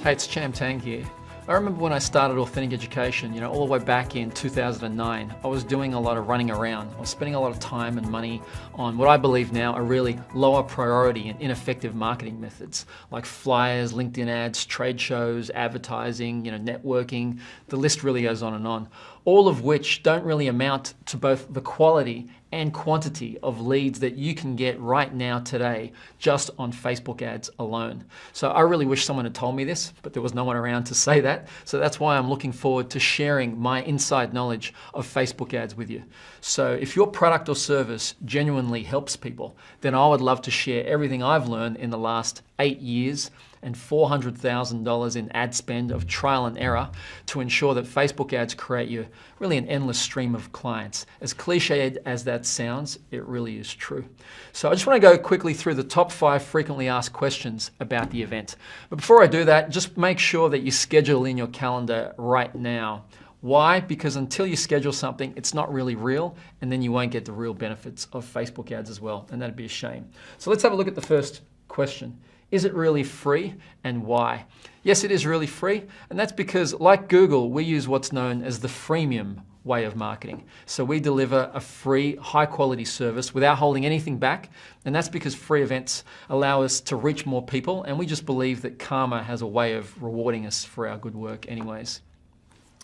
Hey, it's Cham Tang here. I remember when I started Authentic Education, all the way back in 2009, I was doing a lot of running around. I was spending a lot of time and money on what I believe now are really lower priority and ineffective marketing methods, like flyers, LinkedIn ads, trade shows, advertising, networking. The list really goes on and on. All of which don't really amount to both the quality and quantity of leads that you can get right now today just on Facebook ads alone. So I really wish someone had told me this, but there was no one around to say that. So that's why I'm looking forward to sharing my inside knowledge of Facebook ads with you. So if your product or service genuinely helps people, then I would love to share everything I've learned in the last 8 years and $400,000 in ad spend of trial and error to ensure that Facebook ads create you really an endless stream of clients. As cliched as that sounds, it really is true. So I just want to go quickly through the top 5 frequently asked questions about the event. But before I do that, just make sure that you schedule in your calendar right now. Why? Because until you schedule something, it's not really real, and then you won't get the real benefits of Facebook ads as well, and that'd be a shame. So let's have a look at the first question. Is it really free, and why? Yes, it is really free, and that's because, like Google, we use what's known as the freemium way of marketing. So we deliver a free, high-quality service without holding anything back, and that's because free events allow us to reach more people, and we just believe that karma has a way of rewarding us for our good work anyways.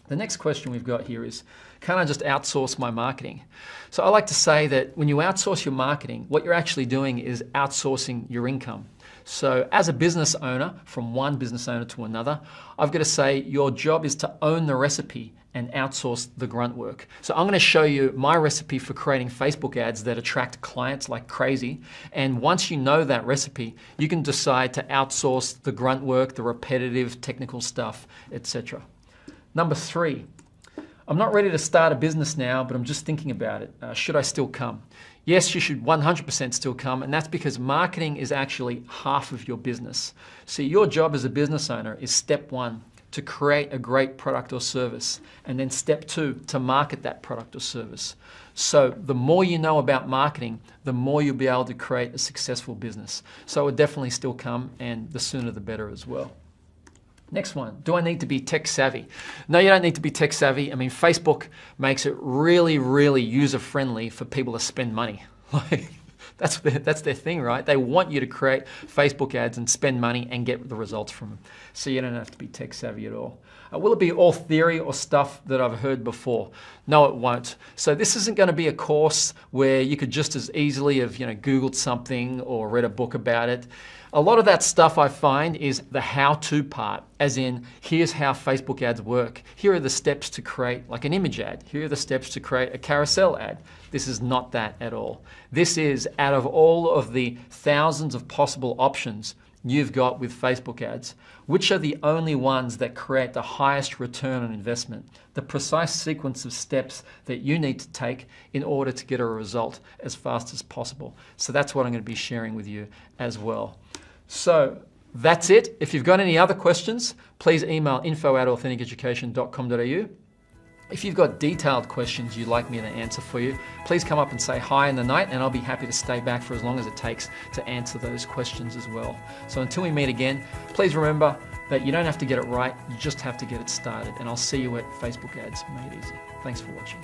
The next question we've got here is, can I just outsource my marketing? So I like to say that when you outsource your marketing, what you're actually doing is outsourcing your income. So as a business owner, from one business owner to another, I've got to say your job is to own the recipe and outsource the grunt work. So I'm going to show you my recipe for creating Facebook ads that attract clients like crazy. And once you know that recipe, you can decide to outsource the grunt work, the repetitive technical stuff, etc. Number 3, I'm not ready to start a business now, but I'm just thinking about it. Should I still come? Yes, you should 100% still come, and that's because marketing is actually half of your business. So your job as a business owner is step 1, to create a great product or service, and then step 2, to market that product or service. So the more you know about marketing, the more you'll be able to create a successful business. So I would definitely still come, and the sooner the better as well. Next one, do I need to be tech savvy? No, you don't need to be tech savvy. I mean, Facebook makes it really, really user-friendly for people to spend money. That's their thing, right? They want you to create Facebook ads and spend money and get the results from them. So you don't have to be tech savvy at all. Will it be all theory or stuff that I've heard before? No, it won't. So this isn't going to be a course where you could just as easily have Googled something or read a book about it. A lot of that stuff I find is the how-to part, as in, here's how Facebook ads work. Here are the steps to create like an image ad. Here are the steps to create a carousel ad. This is not that at all. This is, out of all of the thousands of possible options you've got with Facebook ads, which are the only ones that create the highest return on investment, the precise sequence of steps that you need to take in order to get a result as fast as possible. So that's what I'm going to be sharing with you as well. So that's it. If you've got any other questions, please email info@authenticeducation.com.au. If you've got detailed questions you'd like me to answer for you, please come up and say hi in the night, and I'll be happy to stay back for as long as it takes to answer those questions as well. So until we meet again, please remember that you don't have to get it right, you just have to get it started. And I'll see you at Facebook Ads Made Easy. Thanks for watching.